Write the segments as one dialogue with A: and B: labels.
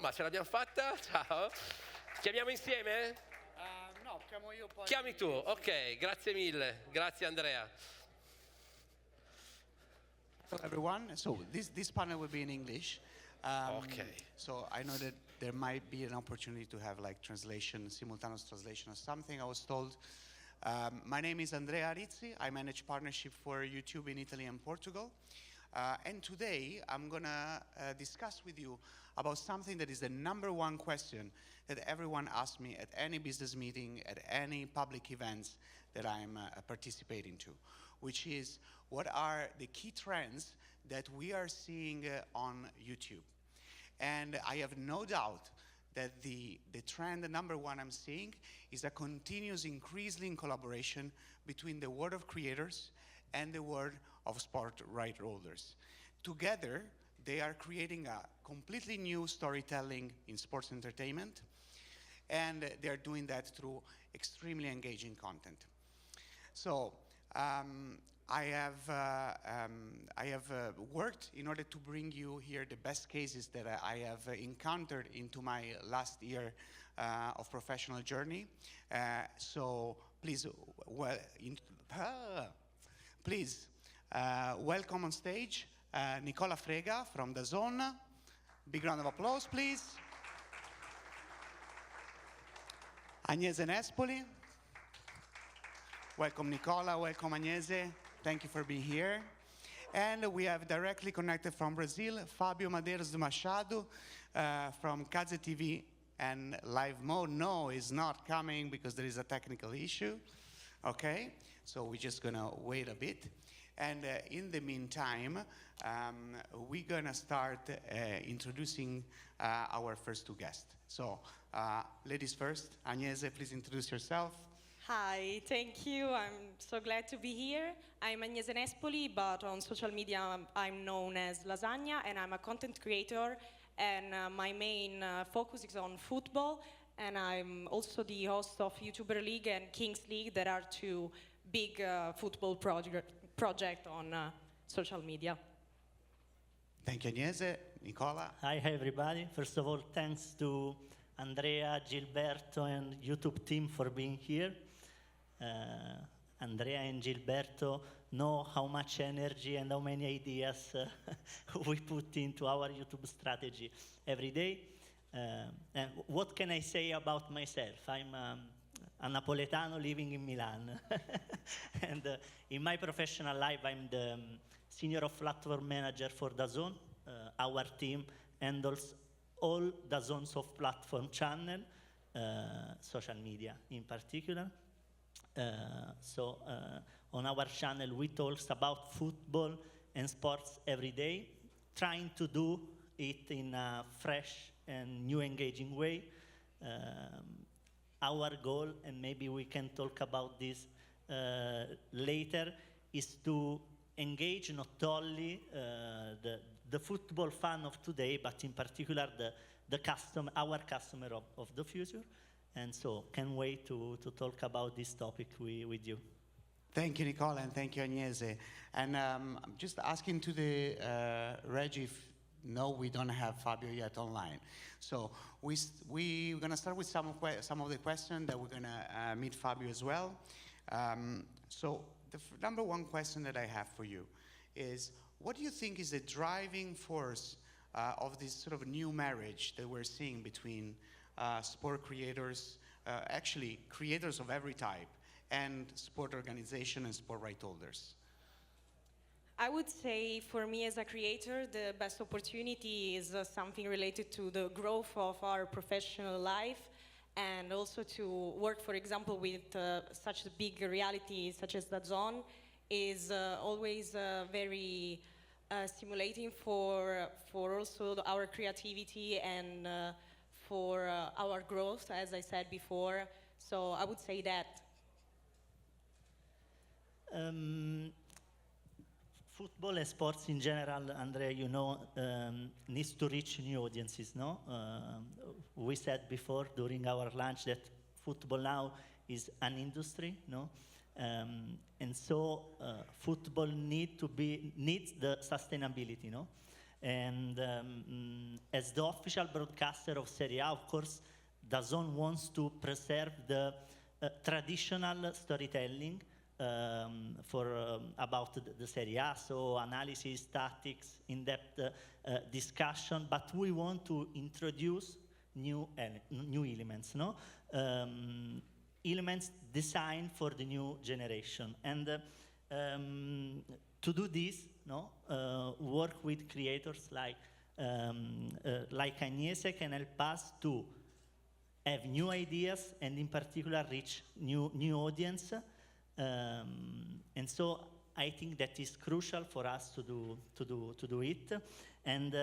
A: ma ce l'abbiamo fatta. Ciao. Chiamiamo insieme?
B: No, chiamo io poi.
A: Chiami tu, ok, grazie mille. Grazie Andrea.
B: Hello everyone. So this panel will be in English.
A: Okay.
B: So I know that there might be an opportunity to have like translation, simultaneous translation or something. I was told. My name is Andrea Rizzi. I manage partnership for YouTube in Italy and Portugal. And today I'm gonna discuss with you about something that is the #1 question that everyone asks me at any business meeting, at any public events that I'm participating to, which is what are the key trends that we are seeing on YouTube. And I have no doubt that the trend, the #1 I'm seeing, is a continuous increasing collaboration between the world of creators and the world of sport right holders. Together, they are creating a completely new storytelling in sports entertainment, and they're doing that through extremely engaging content. So, I have worked in order to bring you here the best cases that I have encountered into my last year of professional journey. So please, welcome on stage Nicola Frega from Dazn. Big round of applause, please. Agnese Nespoli. Welcome Nicola, welcome Agnese. Thank you for being here. And we have directly connected from Brazil, Fabio Medeiros de Machado from Cazé TV and live mode. No, is not coming because there is a technical issue. Okay, so we're just gonna wait a bit. And in the meantime, we're gonna start introducing our first two guests. So, ladies first, Agnese, please introduce yourself.
C: Hi, thank you. I'm so glad to be here. I'm Agnese Nespoli, but on social media I'm known as Lasagna, and I'm a content creator, and my main focus is on football, and I'm also the host of YouTuber League and Kings League, that are two big football project on social media.
B: Thank you, Agnese. Nicola?
D: Hi, everybody. First of all, thanks to Andrea, Gilberto, and YouTube team for being here. Andrea and Gilberto know how much energy and how many ideas we put into our YouTube strategy every day. And what can I say about myself? I'm a Napoletano living in Milan. And in my professional life, I'm the senior platform manager for Dazn. Our team handles all Dazn's of platform channel, social media in particular. So on our channel, we talk about football and sports every day, trying to do it in a fresh and new engaging way. Our goal, and maybe we can talk about this later, is to engage not only the football fan of today, but in particular our customer of the future. And so, can't wait to talk about this topic with you.
B: Thank you, Nicola, and thank you, Agnese. And I'm just asking to the Regi if, no, we don't have Fabio yet online. So we're going to start with some of the questions that we're going to meet Fabio as well. So the #1 question that I have for you is, what do you think is the driving force of this sort of new marriage that we're seeing between sport creators, actually creators of every type, and sport organization and sport right holders?
C: I would say, for me as a creator, the best opportunity is something related to the growth of our professional life, and also to work, for example, with such a big reality such as Dazn is always very stimulating for also our creativity and for our growth, as I said before. So I would say that.
D: Football and sports in general, Andrea, you know, needs to reach new audiences, no? We said before during our lunch that football now is an industry, no? And so football needs the sustainability, no? And as the official broadcaster of Serie A, of course, Dazn wants to preserve the traditional storytelling about the Serie A, so analysis, tactics, in-depth discussion, but we want to introduce new elements, no? Elements designed for the new generation. And to do this, no, work with creators like Agnese can help us to have new ideas and in particular reach new audience. And so I think that is crucial for us to do it. And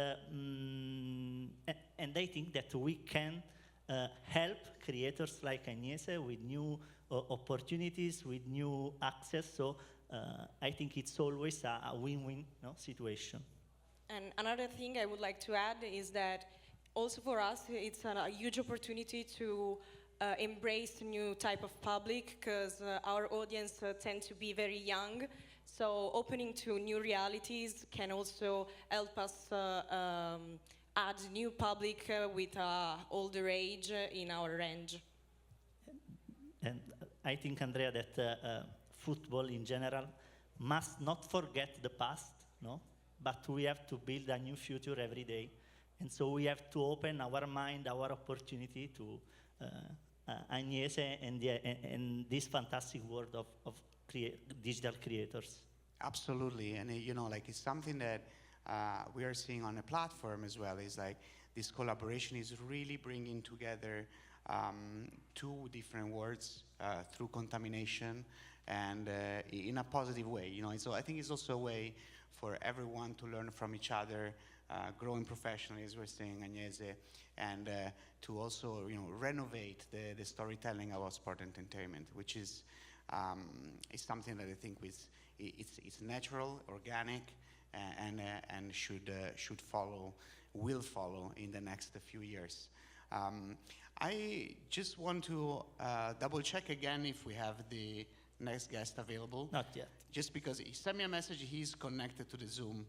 D: I think that we can help creators like Agnese with new opportunities, with new access. So I think it's always a win-win, no, situation.
C: And another thing I would like to add is that also for us, it's a huge opportunity to embrace a new type of public, because our audience tend to be very young. So opening to new realities can also help us add new public with older age in our range.
D: And I think, Andrea, that football in general must not forget the past, no? But we have to build a new future every day. And so we have to open our mind, our opportunity to Agnese and this fantastic world of digital creators.
B: Absolutely, and you know, like it's something that we are seeing on the platform as well. Is like this collaboration is really bringing together two different words through contamination, and in a positive way. You know, so I think it's also a way for everyone to learn from each other, growing professionally, as we're saying, Agnese, and to also, you know, renovate the storytelling about sport entertainment, which is something that I think it's natural, organic, and will follow in the next few years. I just want to double check again if we have the next guest available.
D: Not yet.
B: Just because he sent me a message, he's connected to the Zoom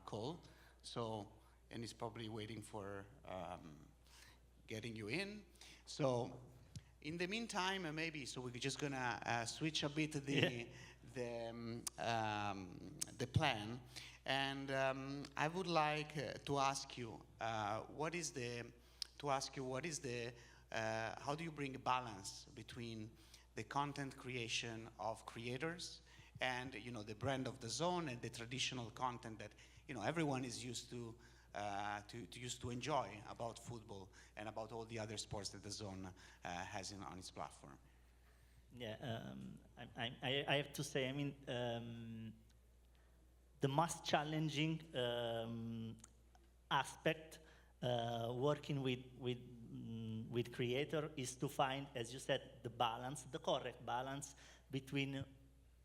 B: call, so, and he's probably waiting for getting you in. So, in the meantime, maybe, so we're just gonna switch a bit the plan, and I would like to ask you, how do you bring a balance between the content creation of creators and, you know, the brand of Dazn and the traditional content that, you know, everyone is used to enjoy about football and about all the other sports that Dazn has on its platform?
D: Yeah, I have to say, I mean, the most challenging aspect working with creator is to find, as you said, the correct balance between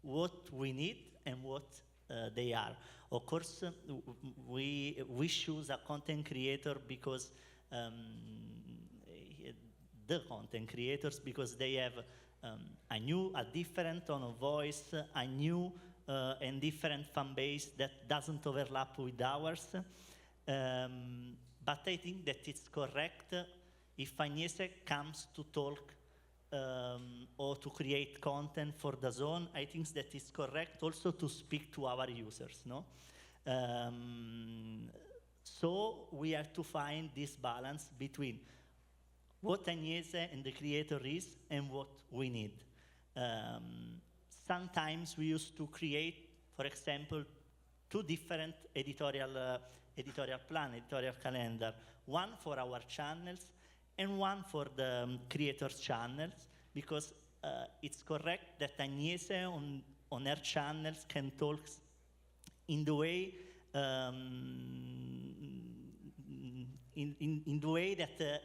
D: what we need and what they are. Of course, we choose a content creator because the content creators, because they have a different tone of voice, a new and different fan base that doesn't overlap with ours. But I think that it's correct if Agnese comes to talk or to create content for Dazn. I think that it's correct also to speak to our users, no? So we have to find this balance between what Agnese and the creator is and what we need. Sometimes we used to create, for example, two different editorial calendar, one for our channels and one for the creators' channels, because it's correct that Agnese on her channels can talk in the way in the way that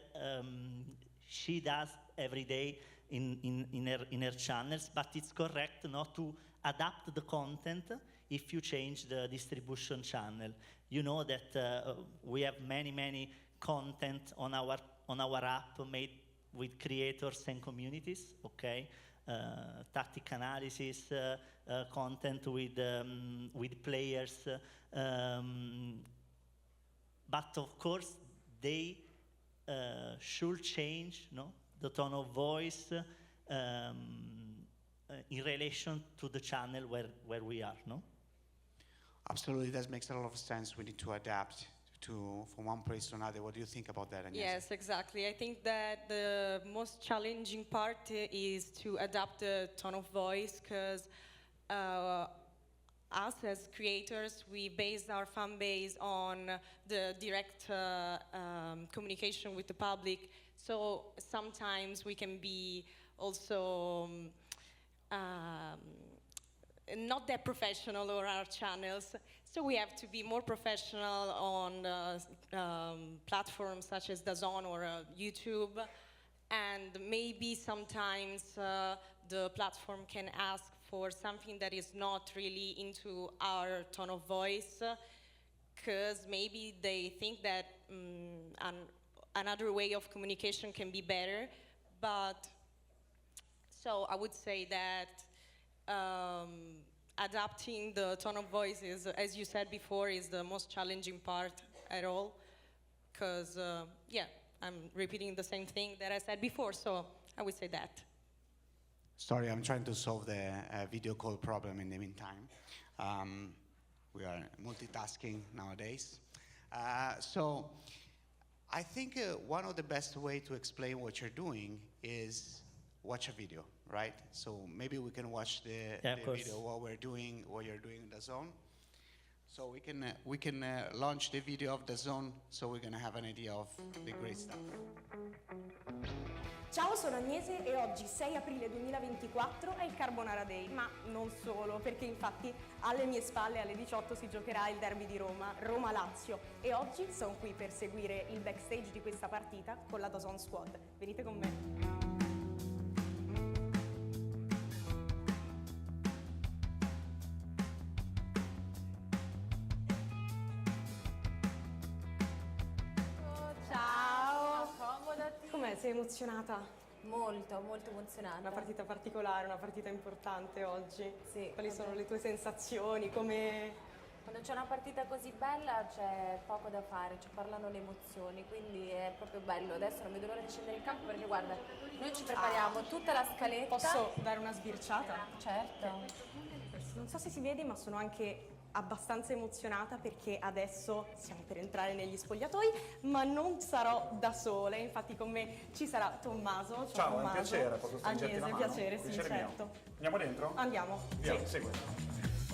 D: she does every day in her channels, but it's correct not to adapt the content if you change the distribution channel. You know that we have many content on our app made with creators and communities, okay? Tactic analysis, content with players, but of course they should change, no, the tone of voice in relation to the channel where we are, no?
B: Absolutely, that makes a lot of sense. We need to adapt from one place to another. What do you think about that, Agnese?
C: Yes, exactly. I think that the most challenging part is to adapt the tone of voice, because us as creators, we base our fan base on the direct communication with the public. So sometimes we can be also not that professional on our channels. So we have to be more professional on platforms such as Dazn or YouTube. And maybe sometimes the platform can ask for something that is not really into our tone of voice, because maybe they think that another way of communication can be better. But so I would say that adapting the tone of voice is, as you said before, is the most challenging part at all, because yeah, I'm repeating the same thing that I said before, so I would say that.
B: Sorry, I'm trying to solve the video call problem in the meantime. We are multitasking nowadays. So I think one of the best way to explain what you're doing is watch a video, right? So maybe we can watch the video what you're doing in Dazn. So we can launch the video of Dazn, so we're gonna have an idea of the great stuff.
E: Ciao, sono Agnese e oggi 6 aprile 2024 è il Carbonara Day, ma non solo, perché infatti alle mie spalle alle 18 si giocherà il derby di Roma, Roma-Lazio, e oggi sono qui per seguire il backstage di questa partita con la Dazn Squad. Venite con me. Sei emozionata?
F: Molto, molto emozionata.
E: Una partita particolare, una partita importante oggi.
F: Sì.
E: Quali sono le tue sensazioni? Come...
F: Quando c'è una partita così bella c'è poco da fare, ci parlano le emozioni, quindi è proprio bello. Adesso non vedo l'ora di scendere in campo perché guarda, noi ci prepariamo tutta la scaletta.
E: Posso dare una sbirciata?
F: Certo.
E: Non so se si vede, ma sono anche abbastanza emozionata perché adesso siamo per entrare negli spogliatoi, ma non sarò da sola, infatti con me ci sarà Tommaso.
G: Ciao,
E: Tommaso.
G: è un piacere, posso stringerti la mano?
E: Piacere, sì, certo.
G: Mio. Andiamo dentro?
E: Andiamo.
G: Via,
E: Sì.
G: segui.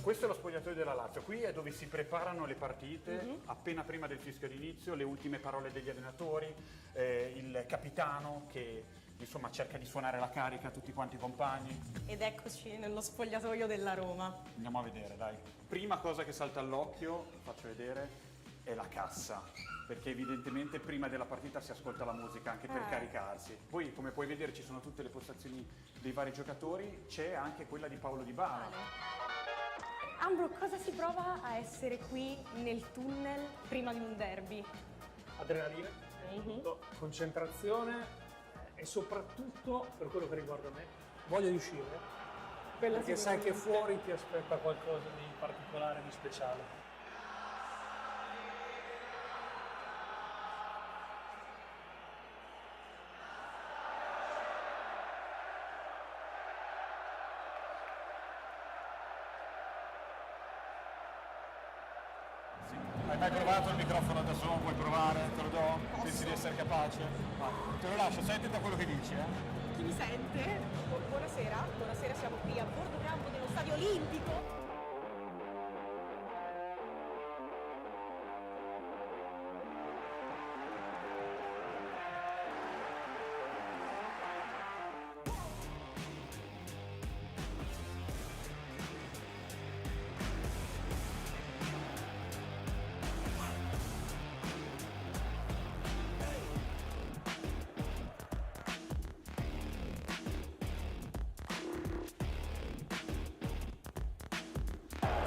G: Questo è lo spogliatoio della Lazio, qui è dove si preparano le partite, appena prima del fischio d'inizio, le ultime parole degli allenatori, il capitano che insomma cerca di suonare la carica a tutti quanti i compagni.
E: Ed eccoci nello spogliatoio della Roma.
G: Andiamo a vedere, dai. Prima cosa che salta all'occhio, faccio vedere, è la cassa, perché evidentemente prima della partita si ascolta la musica anche per caricarsi. Poi, come puoi vedere, ci sono tutte le postazioni dei vari giocatori, c'è anche quella di Paolo Di Bala.
E: Ambro, cosa si prova a essere qui nel tunnel prima di un derby?
H: Adrenalina, concentrazione e soprattutto, per quello che riguarda me, voglia di uscire, perché sai che fuori ti aspetta qualcosa di particolare, di speciale.
G: Hai mai provato il microfono da Zoom? Vuoi provare? Te lo do? Pensi di essere capace? Te lo lascio, stai attento a quello che dici,
E: Chi mi sente? Buonasera, buonasera, siamo qui a bordo campo dello Stadio Olimpico.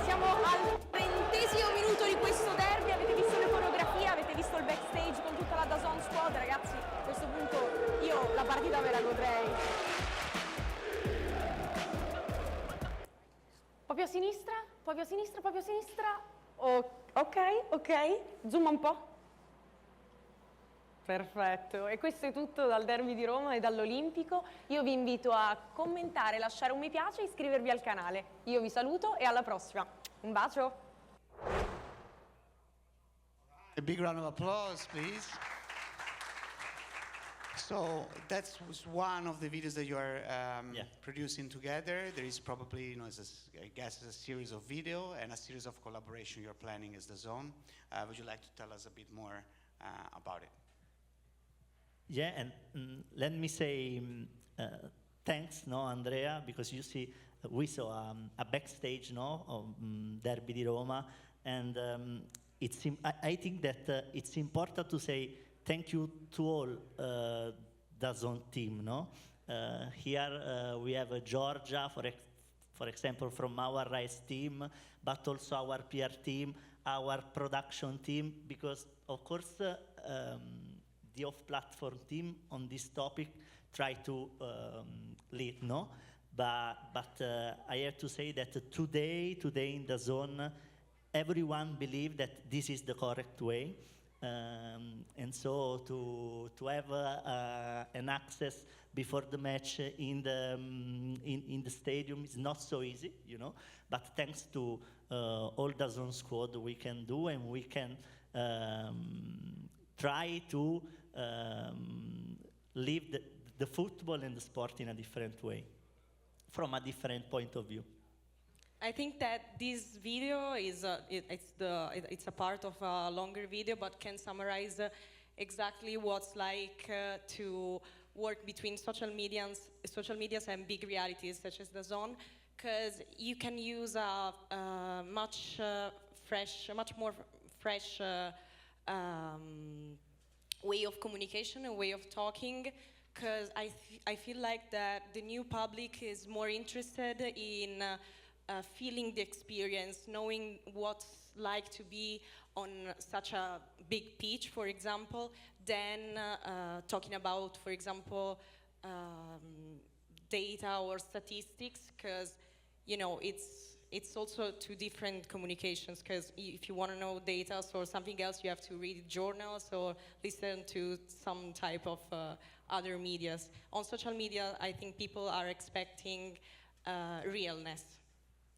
E: Siamo al 30° minuto di questo derby, avete visto le coreografie, avete visto il backstage con tutta la Dazn Squad, ragazzi, a questo punto io la partita me la godrei. Proprio a sinistra, proprio a sinistra, proprio a sinistra. Ok, zoom un po'. Perfetto, e questo è tutto dal Derby di Roma e dall'Olimpico. Io vi invito a commentare, lasciare un mi piace e iscrivervi al canale. Io vi saluto e alla prossima. Un bacio!
B: A big round of applause, please. So that was one of the videos that you are producing together. There is probably, I guess, a series of video and a series of collaboration you're planning as Dazn. Would you like to tell us a bit more about it?
D: Yeah, and let me say thanks, Andrea, because you see, we saw a backstage, of Derby di Roma, and I think that it's important to say thank you to all Dazn team, Here we have Georgia, for example, from our Rise team, but also our PR team, our production team, because of course the off-platform team on this topic try to lead, But I have to say that today in Dazn, everyone believes that this is the correct way. And so to have an access before the match in the stadium is not so easy, But thanks to all Dazn squad we can do, and we can try to live the football and the sport in a different way, from a different point of view.
C: I think that this video is it's a part of a longer video, but can summarize exactly what's like to work between social medias and big realities such as Dazn, because you can use a much more fresh way of communication, a way of talking, because I feel like that the new public is more interested in feeling the experience, knowing what's like to be on such a big pitch, for example, than talking about, for example, data or statistics, because it's also two different communications, because if you want to know data or something else, you have to read journals or listen to some type of other medias. On social media, I think people are expecting realness.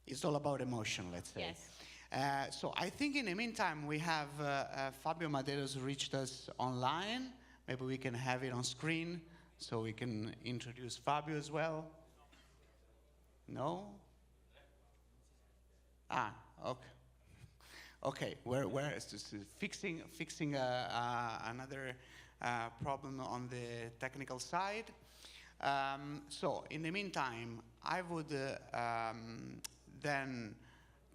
B: It's all about emotion, let's say.
C: Yes.
B: So I think in the meantime, we have Fabio Medeiros reached us online. Maybe we can have it on screen so we can introduce Fabio as well. No? Okay. Okay, we're fixing another problem on the technical side. So in the meantime, I would then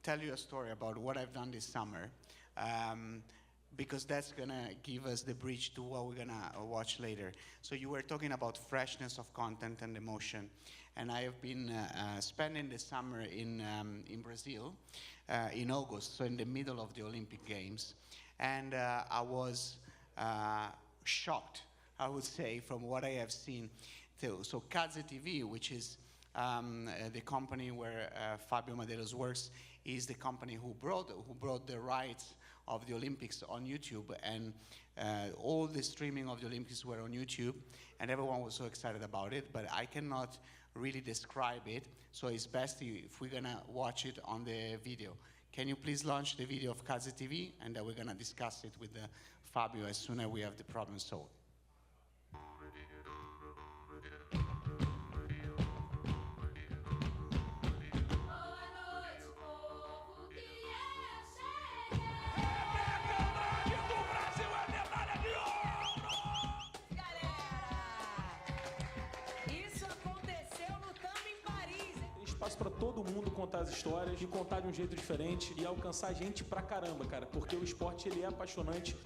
B: tell you a story about what I've done this summer, because that's gonna give us the bridge to what we're gonna watch later. So you were talking about freshness of content and emotion, and I have been spending the summer in Brazil in August, so in the middle of the Olympic Games, and I was shocked, I would say, from what I have seen too. So Cazé TV, which is the company where Fabio Medeiros works, is the company who brought the rights of the Olympics on YouTube, and all the streaming of the Olympics were on YouTube, and everyone was so excited about it, but I cannot really describe it, so it's best if we're gonna watch it on the video. Can you please launch the video of Cazé TV, and then we're gonna discuss it with Fabio as soon as we have the problem solved.
I: Espaço para todo mundo contar as histórias e contar de um jeito diferente e alcançar gente pra caramba, cara, porque o esporte ele é apaixonante.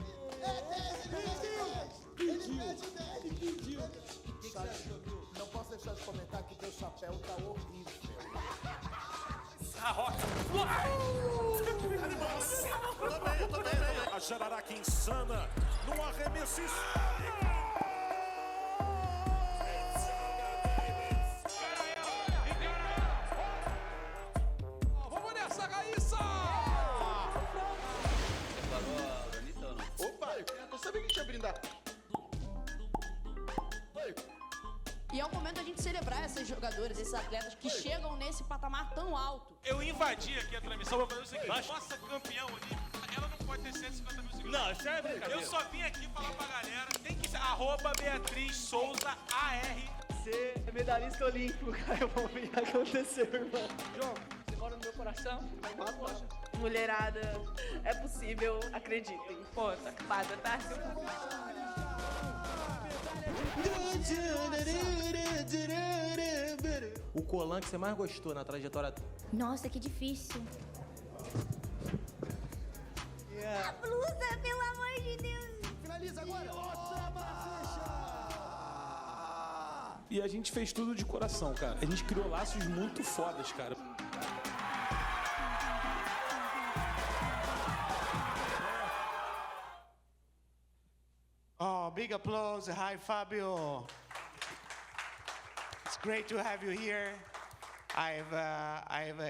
J: Pediu. O que você achou, viu? Não posso deixar de comentar que teu chapéu tá horrível.
K: Eu tô bem. A Jararaca insana no arremesso histórico.
I: Vamos nessa, Raíssa!
J: Opa, eu tô sabendo que tinha brindar.
L: E é o momento da gente celebrar esses jogadores, esses atletas que chegam nesse patamar tão alto.
K: Eu invadi aqui a transmissão pra fazer o seguinte. Nossa campeã olímpica, ela não pode ter 150 mil seguidores. Não, isso é brincadeira. Eu só vim aqui falar pra galera, tem que ser @Beatriz_Souza_AR.
M: Ser medalhista olímpico, cara, vamos ver o que aconteceu, irmão. João, você mora no meu coração?
N: Mulherada, é possível, acreditem. Pô, tá acabada, tá?
M: O colã que você mais gostou na trajetória?
O: Nossa, que difícil. A blusa, pelo amor de Deus.
J: Finaliza agora.
I: E a gente fez tudo de coração, cara. A gente criou laços muito fodas, cara.
B: Oh, big applause. Hi, Fabio. It's great to have you here. I've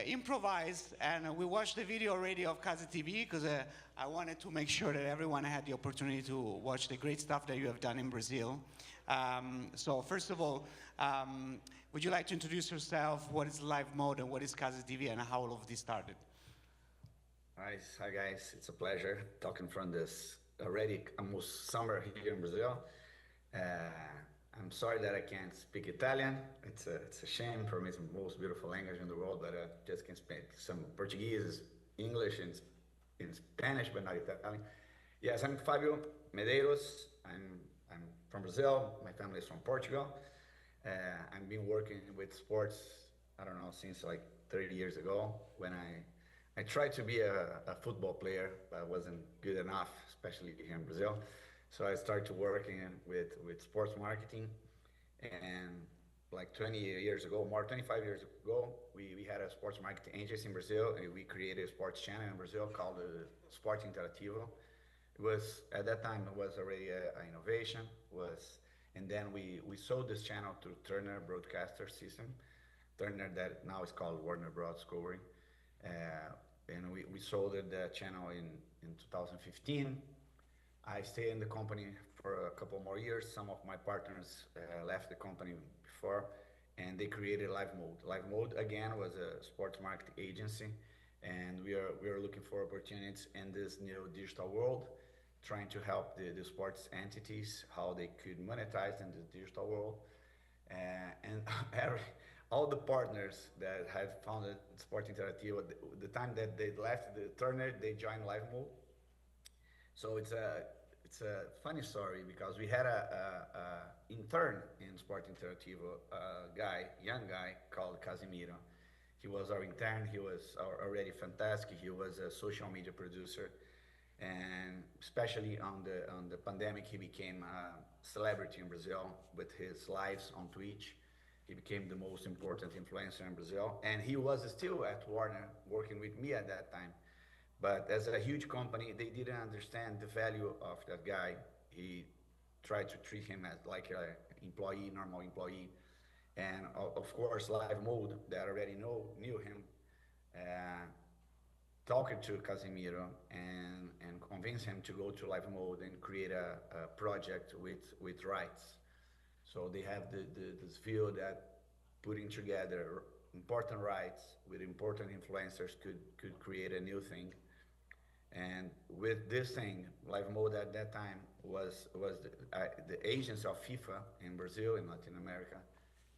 B: improvised, and we watched the video already of Cazé TV because I wanted to make sure that everyone had the opportunity to watch the great stuff that you have done in Brazil. So first of all, would you like to introduce yourself? What is live mode and what is Cazé TV and how all of this started?
P: Hi guys, it's a pleasure talking from this already almost summer here in Brazil. I'm sorry that I can't speak Italian. It's a shame. For me, it's the most beautiful language in the world, but I just can speak some Portuguese, English, and in Spanish, but not Italian. Yes, I'm Fabio Medeiros. I'm from Brazil. My family is from Portugal. I've been working with sports, I don't know, since like 30 years ago when I tried to be a football player, but I wasn't good enough, especially here in Brazil. So I started working with sports marketing, and like 20 years ago, 25 years ago, we had a sports marketing agency in Brazil, and we created a sports channel in Brazil called Sport Interativo. It was, at that time, it was already an innovation, and then we sold this channel to Turner Broadcaster System, Turner that now is called Warner Bros. Discovery. And we sold the channel in 2015. I stayed in the company for a couple more years. Some of my partners left the company before, and they created Live Mode. Live Mode, again, was a sports marketing agency, and we are looking for opportunities in this new digital world, trying to help the sports entities, how they could monetize in the digital world. And all the partners that have founded Sport Interativo, the time that they left the Turner, they joined Live Mode. So it's a funny story because we had a intern in Sport Interativo, young guy called Casimiro. He was our intern. He was already fantastic. He was a social media producer, and especially on the pandemic, he became a celebrity in Brazil with his lives on Twitch. He became the most important influencer in Brazil, and he was still at Warner working with me at that time. But as a huge company, they didn't understand the value of that guy. He tried to treat him as like an employee, normal employee. And of course, Live Mode, that already knew him, talked to Casimiro and convinced him to go to Live Mode and create a project with rights. So they have this view that putting together important rights with important influencers could create a new thing. And with this thing, Live Mode at that time was the agency of FIFA in Brazil, in Latin America,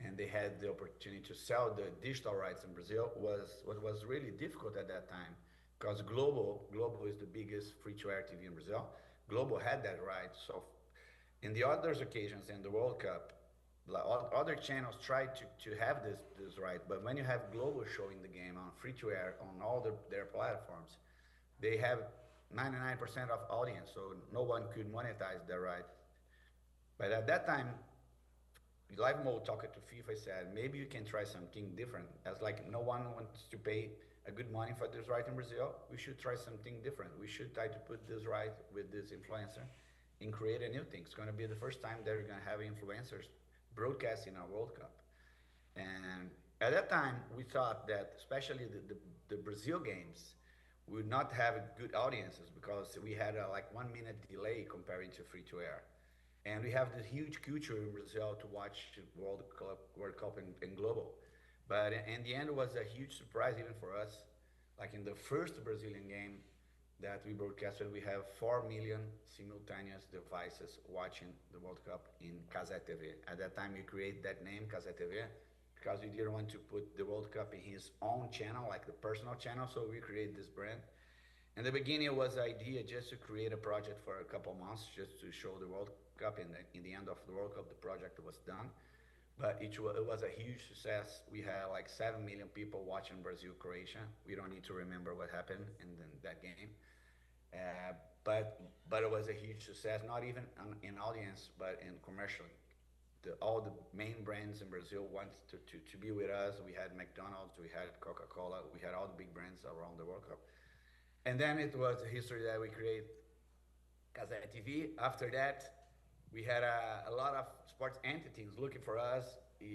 P: and they had the opportunity to sell the digital rights in Brazil. What was really difficult at that time, because Globo is the biggest free-to-air TV in Brazil. Globo had that right. So in the other occasions in the World Cup, other channels tried to have this right, but when you have Globo showing the game on free-to-air on all their platforms, they have 99% of audience, so no one could monetize their right. But at that time, Live Mode talked to FIFA, said, maybe you can try something different. As like no one wants to pay a good money for this right in Brazil, we should try something different. We should try to put this right with this influencer and create a new thing. It's gonna be the first time that we're gonna have influencers broadcasting our World Cup. And at that time, we thought that especially the Brazil games would not have good audiences because we had a like 1 minute delay comparing to free-to-air. And we have this huge culture in Brazil to watch World Cup and global. But in the end, it was a huge surprise even for us. Like in the first Brazilian game that we broadcasted, we have 4 million simultaneous devices watching the World Cup in Cazé TV. At that time, we created that name, Cazé TV, because we didn't want to put the World Cup in his own channel, like the personal channel, so we created this brand. In the beginning, it was the idea just to create a project for a couple months, just to show the World Cup. In the end of the World Cup, the project was done. But it was a huge success. We had like 7 million people watching Brazil-Croatia. We don't need to remember what happened in that game. But it was a huge success, not even in audience, but in commercially. All the main brands in Brazil wanted to be with us. We had McDonald's, we had Coca-Cola, we had all the big brands around the World Cup. And then it was a history that we created Cazé TV. After that, we had a lot of sports entities looking for us,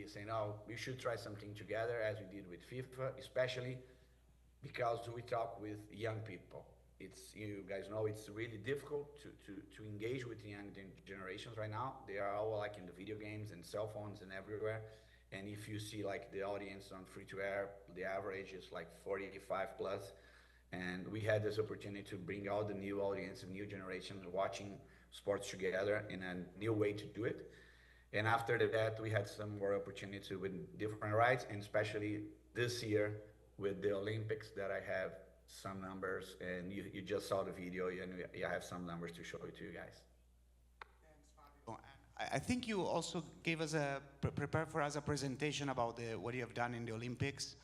P: saying, oh, we should try something together, as we did with FIFA, especially because we talk with young people. You guys know it's really difficult to engage with the young generations right now. They are all like in the video games and cell phones and everywhere. And if you see like the audience on free-to-air, the average is like 45 plus. And we had this opportunity to bring all the new audience and new generation watching sports together in a new way to do it. And after that, we had some more opportunity with different rights, and especially this year with the Olympics that I have some numbers, and you just saw the video, and I have some numbers to show it to you guys.
B: I think you also gave us prepared for us a presentation about what you have done in the Olympics.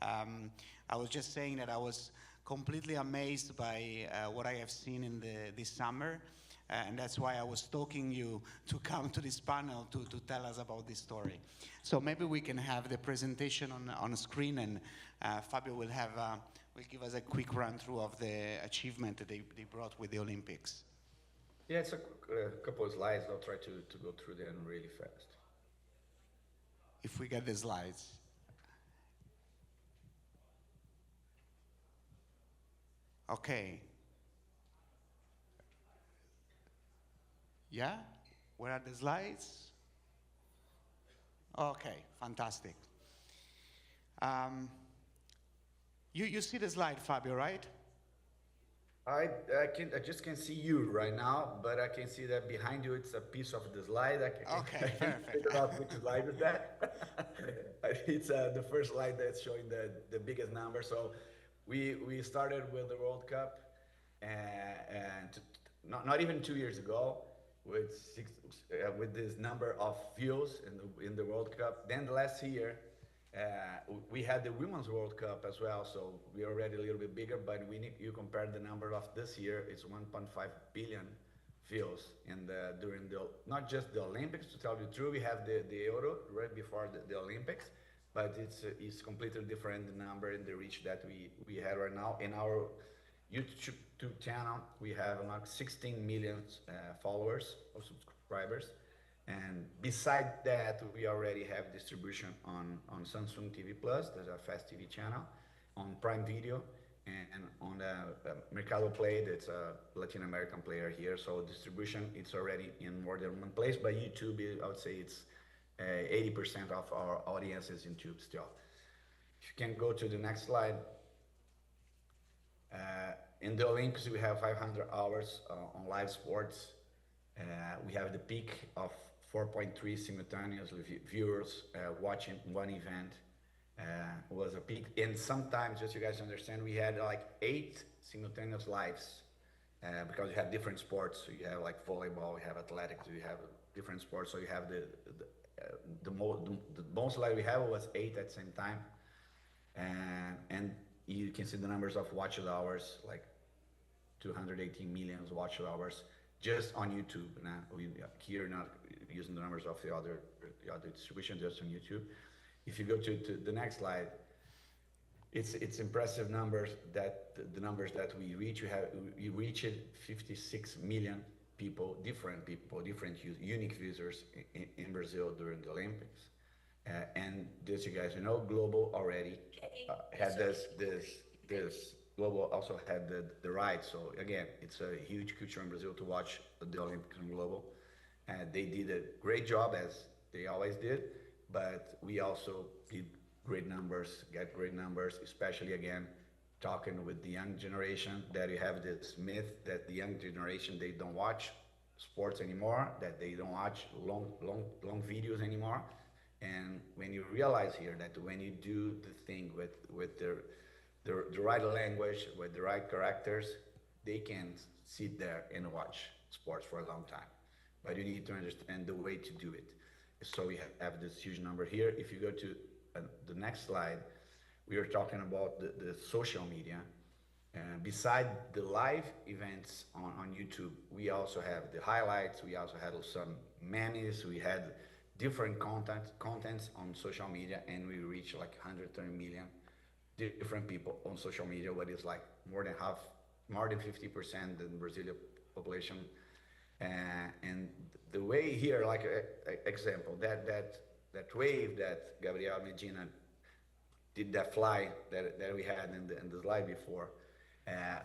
B: I was just saying that I was completely amazed by what I have seen in this summer, and that's why I was stalking you to come to this panel to tell us about this story. So maybe we can have the presentation on a screen, and Fabio will give us a quick run through of the achievement that they brought with the Olympics.
P: Yeah, it's a couple of slides. I'll try to go through them really fast.
B: If we get the slides. Okay. Yeah? Where are the slides? Okay, fantastic. You see the slide, Fabio, right?
P: I just can see you right now, but I can see that behind you it's a piece of the slide.
B: Okay,
P: I can figure out which slide is that. It's the first slide that's showing the biggest number. So we started with the World Cup, and not even 2 years ago, with this number of views in the World Cup. Then last year, we had the Women's World Cup as well, so we're already a little bit bigger, but you compare the number of this year, it's 1.5 billion views during not just the Olympics, to tell you the truth. We have the Euro right before the Olympics, but it's completely different, the number and the reach that we had right now. In our YouTube channel, we have like 16 million followers or subscribers. And beside that, we already have distribution on Samsung TV Plus, there's a Fast TV channel, on Prime Video, and on the Mercado Play, that's a Latin American player here. So distribution, it's already in more than one place, but YouTube, I would say it's 80% of our audience is in YouTube still. If you can go to the next slide. In the Olympics, we have 500 hours on live sports. We have the peak of 4.3 simultaneous viewers watching one event. Was a peak. And sometimes, just so you guys understand, we had like 8 simultaneous lives because you have different sports. So you have like volleyball, you have athletics, you have different sports. So you have the most live we have was 8 at the same time. And you can see the numbers of watched hours, like 218 million watched hours just on YouTube. Now here, not using the numbers of the other distribution, just on YouTube. If you go to the next slide, it's impressive numbers that the numbers that we reach. We reached 56 million people, different unique users in Brazil during the Olympics. And this, you guys know, Global already had this Global also had the right. So again, it's a huge culture in Brazil to watch the Olympics on Global. They did a great job, as they always did, but we also did great numbers, get great numbers, especially again, talking with the young generation, that you have this myth that the young generation, they don't watch sports anymore, that they don't watch long videos anymore. And when you realize here that when you do the thing with the right language, with the right characters, they can sit there and watch sports for a long time. But you need to understand the way to do it. So we have this huge number here. If you go to the next slide, we are talking about the social media. Beside the live events on YouTube, we also have the highlights. We also had some memes. We had different contents on social media, and we reached like 130 million different people on social media, what is like more than 50% the Brazilian population. And the way here, like example, that wave that Gabriel Medina did, that fly that we had in the slide before.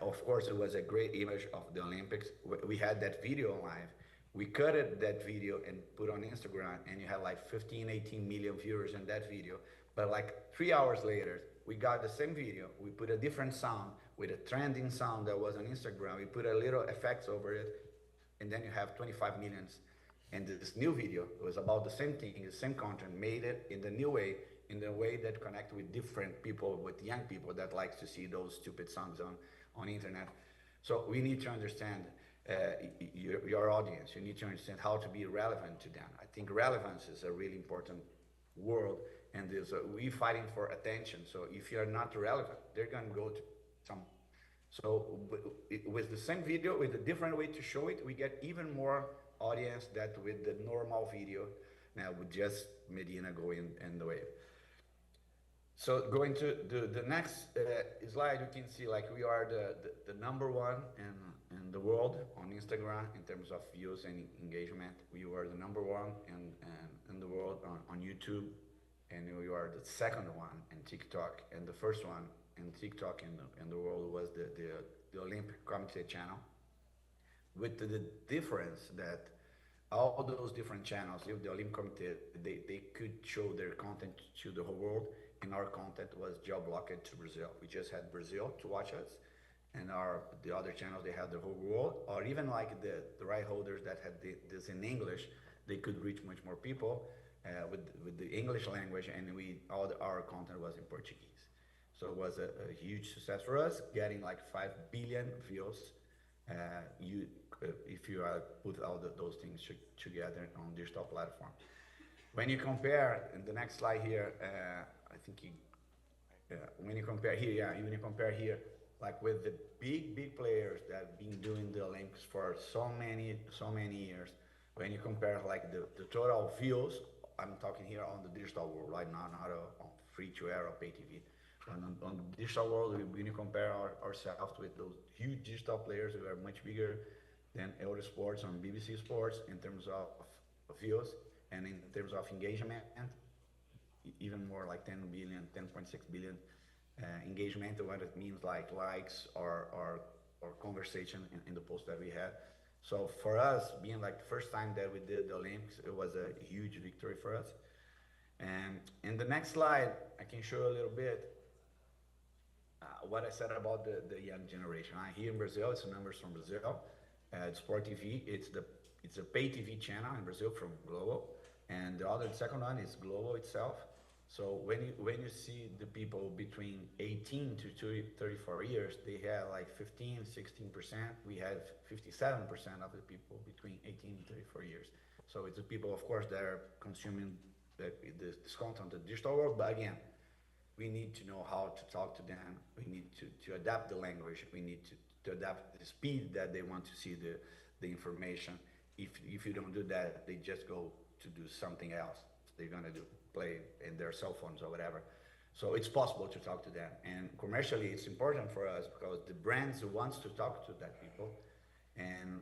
P: Of course, it was a great image of the Olympics. We had that video live. We cut that video and put on Instagram, and you had like 15, 18 million viewers in that video. But like 3 hours later, we got the same video. We put a different sound with a trending sound that was on Instagram. We put a little effects over it, and then you have 25 millions. And this new video was about the same thing, the same content, made it in the new way, in the way that connect with different people, with young people that likes to see those stupid songs on internet. So we need to understand your audience. You need to understand how to be relevant to them. I think relevance is a really important word, and we fighting for attention. So if you're not relevant, they're going to go to some. So with the same video, with a different way to show it, we get even more audience that with the normal video. Now with just Medina going in the wave. So going to the next slide, you can see like we are the number one in the world on Instagram in terms of views and engagement. We were the number one in the world on YouTube, and we are the second one in TikTok, and the first one in TikTok in the world was the Olympic Committee channel, with the difference that all those different channels, if the Olympic Committee, they could show their content to the whole world, and our content was geo-blocked to Brazil. We just had Brazil to watch us, and the other channels, they had the whole world, or even like the right holders that had this in English, they could reach much more people with the English language, and our content was in Portuguese. So it was a huge success for us, getting like 5 billion views. If you put all those things together on digital platform. When you compare, in the next slide here, I think when you compare here, like with the big players that have been doing the Olympics for so many years, when you compare like the total views, I'm talking here on the digital world right now, not on free-to-air or pay TV. On the digital world, when you compare ourselves with those huge digital players who are much bigger than Eurosports on BBC Sports in terms of views and in terms of engagement, even more like 10 billion, 10.6 billion engagement, what it means like likes or conversation in the post that we had. So for us, being like the first time that we did the Olympics, it was a huge victory for us. And in the next slide, I can show you a little bit what I said about the young generation. Here in Brazil, it's numbers from Brazil. Sport TV, it's a pay TV channel in Brazil from Globo, and the second one is Globo itself. So when you see the people between 18 to 34 years, they have like 15, 16%. We have 57% of the people between 18 and 34 years. So it's the people, of course, that are consuming this content in the digital world. But again, we need to know how to talk to them. We need to adapt the language. We need to adapt the speed that they want to see the information. If you don't do that, they just go to do something else. They're gonna play in their cell phones or whatever. So it's possible to talk to them. And commercially, it's important for us because the brands wants to talk to that people. And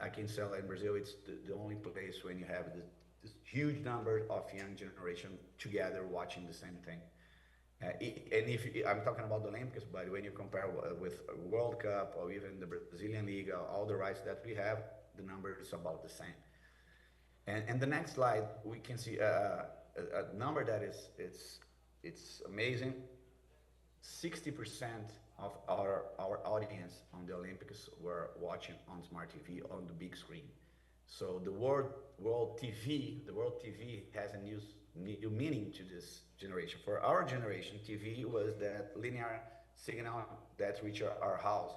P: I can say in Brazil, it's the only place when you have this huge number of young generation together watching the same thing. I'm talking about the Olympics, but when you compare with World Cup or even the Brazilian League, all the rights that we have, the number is about the same. And the next slide, we can see a number that it's amazing. 60% of our audience on the Olympics were watching on smart TV on the big screen. So the world TV has a new meaning to this generation. For our generation, TV was that linear signal that reached our house.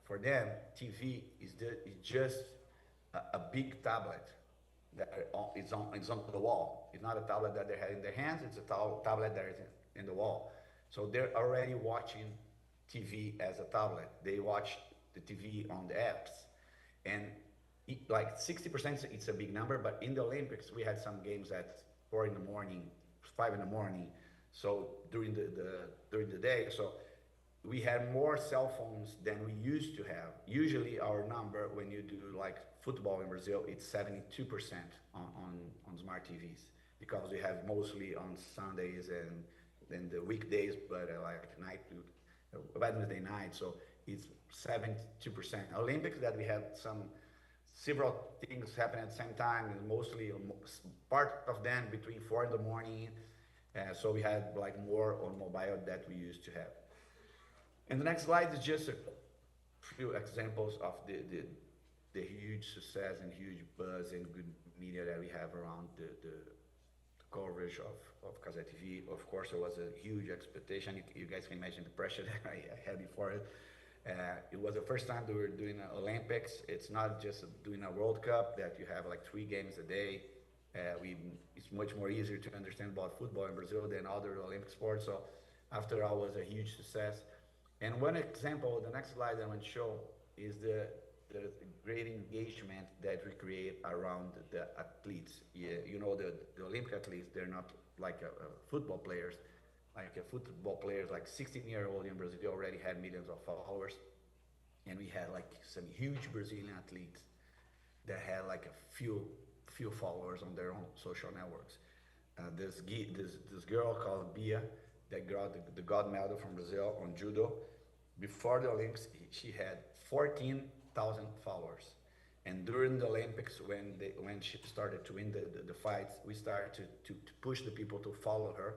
P: For them, TV is just a big tablet that is on the wall. It's not a tablet that they have in their hands, it's a tablet that is in the wall. So they're already watching TV as a tablet. They watch the TV on the apps. And like 60%, it's a big number, but in the Olympics, we had some games at 4 in the morning, 5 in the morning. So during the day, so we had more cell phones than we used to have. Usually our number when you do like football in Brazil, it's 72% on smart TVs, because we have mostly on Sundays and then the weekdays, but like Wednesday night, so it's 72%. Olympics that we had several things happen at the same time, and mostly part of them between 4 in the morning. So we had like more on mobile that we used to have. And the next slide is just a few examples of the huge success and huge buzz and good media that we have around the coverage of Cazé TV. Of course, there was a huge expectation. You guys can imagine the pressure that I had before it. It was the first time we were doing an Olympics. It's not just doing a World Cup that you have like 3 games a day. It's much more easier to understand about football in Brazil than other Olympic sports. So after all, it was a huge success. And one example, the next slide I want to show, is the great engagement that we create around the athletes. Yeah, you know, the Olympic athletes, they're not like football players. Like football players, like 16-year-old in Brazil already had millions of followers. And we had like some huge Brazilian athletes that had like a few followers on their own social networks. This girl called Bia that got the gold medal from Brazil on judo. Before the Olympics, she had 14,000 followers. And during the Olympics, when she started to win the fights, we started to push the people to follow her.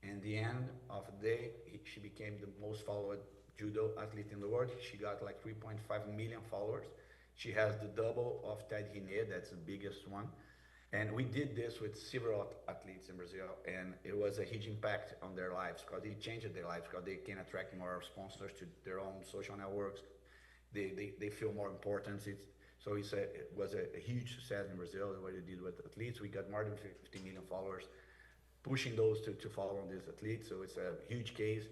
P: And the end of the day, she became the most followed judo athlete in the world. She got like 3.5 million followers. She has the double of Ted Riner, that's the biggest one. And we did this with several athletes in Brazil, and it was a huge impact on their lives, because it changed their lives, because they can attract more sponsors to their own social networks. They feel more important. So it was a huge success in Brazil, what they did with athletes. We got more than 50 million followers, pushing those to follow on these athletes. So it's a huge case.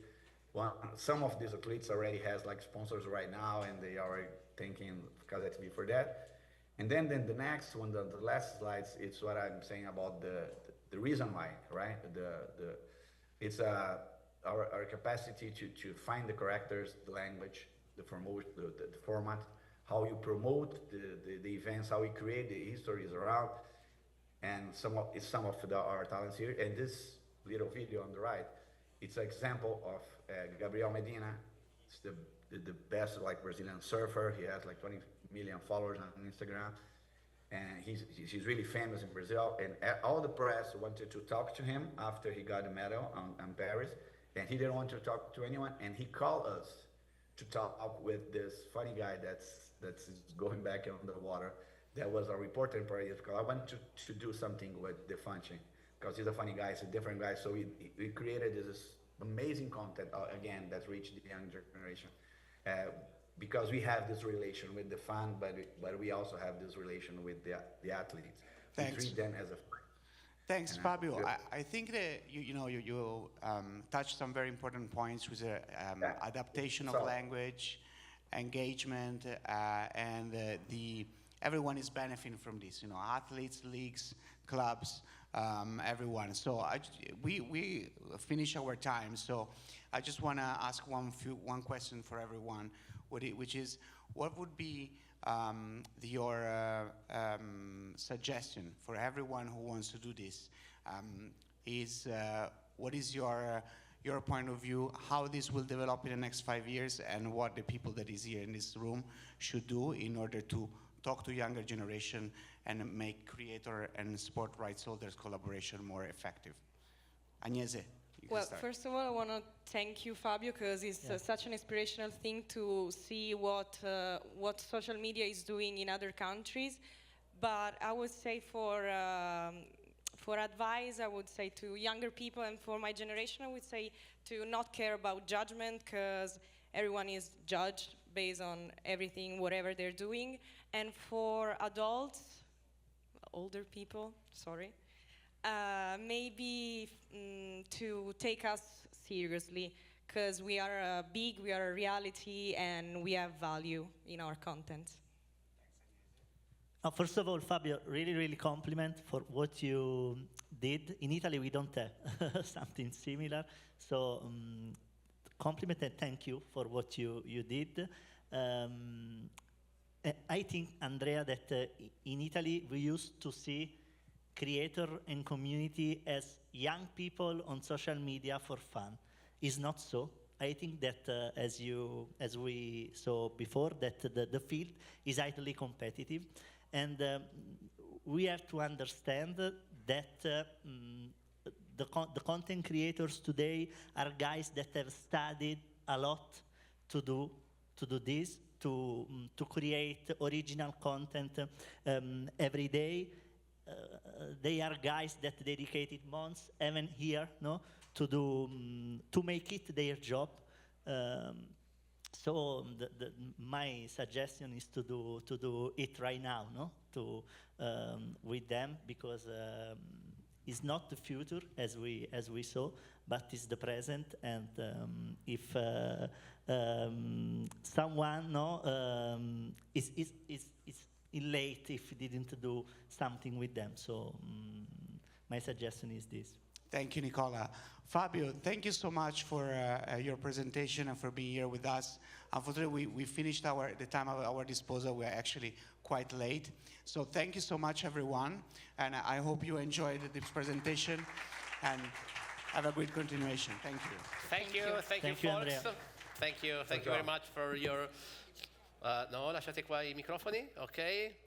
P: Some of these athletes already has like sponsors right now, and they are thanking Cazé TV for that. And then the next one, the last slides, it's what I'm saying about the reason why, right? It's our capacity to find the characters, the language, the format, how you promote the events, how we create the histories around, and some of our talents here. And this little video on the right, it's an example of Gabriel Medina. It's the best like Brazilian surfer. He has like 20 million followers on Instagram, and he's really famous in Brazil. And all the press wanted to talk to him after he got a medal on Paris, and he didn't want to talk to anyone. And he called us to talk with this funny guy that's going back on the water. That was a reporter in Paris, because I want to do something with the function, because he's a funny guy, he's a different guy. So we created this amazing content, again, that reached the young generation. Because we have this relation with the fan, but we also have this relation with the athletes.
B: Thanks.
P: We treat them as a fan.
B: Thanks, Fabio. I think that you touched some very important points with the adaptation of language, engagement, and everyone is benefiting from this. Athletes, leagues, clubs, everyone. So we finish our time. So I just want to ask one question for everyone, which is, what would be your suggestion for everyone who wants to do this? What is your point of view, how this will develop in the next 5 years, and what the people that is here in this room should do in order to talk to younger generation and make creator and sport rights holders collaboration more effective. Agnese, you can
C: Well,
B: start.
C: first of all, I want to thank you, Fabio, because it's such an inspirational thing to see what social media is doing in other countries. But I would say for advice, I would say to younger people and for my generation, I would say to not care about judgment, because everyone is judged based on everything, whatever they're doing. And for adults, older people, sorry, maybe to take us seriously, because we are big, we are a reality, and we have value in our content.
D: First of all, Fabio, really compliment for what you did. In Italy, we don't have something similar. So compliment and thank you for what you did. I think, Andrea, that in Italy, we used to see creator and community as young people on social media for fun. It's not so. I think that as we saw before, that the field is highly competitive. And we have to understand that the content creators today are guys that have studied a lot to do this, to create original content every day. They are guys that dedicated months, even here, to make it their job. So my suggestion is to do it right now, with them, because it's not the future as we saw, but it's the present. And if someone is late if he didn't do something with them, so my suggestion is this.
B: Thank you, Nicola. Fabio, thank you so much for your presentation and for being here with us. Unfortunately, we finished the time at our disposal. We are actually quite late. So thank you so much, everyone. And I hope you enjoyed this presentation and have a great continuation. Thank you.
A: Thank you, folks.
D: Andrea.
A: Thank you very much for your... no, lasciate qua I microfoni, ok?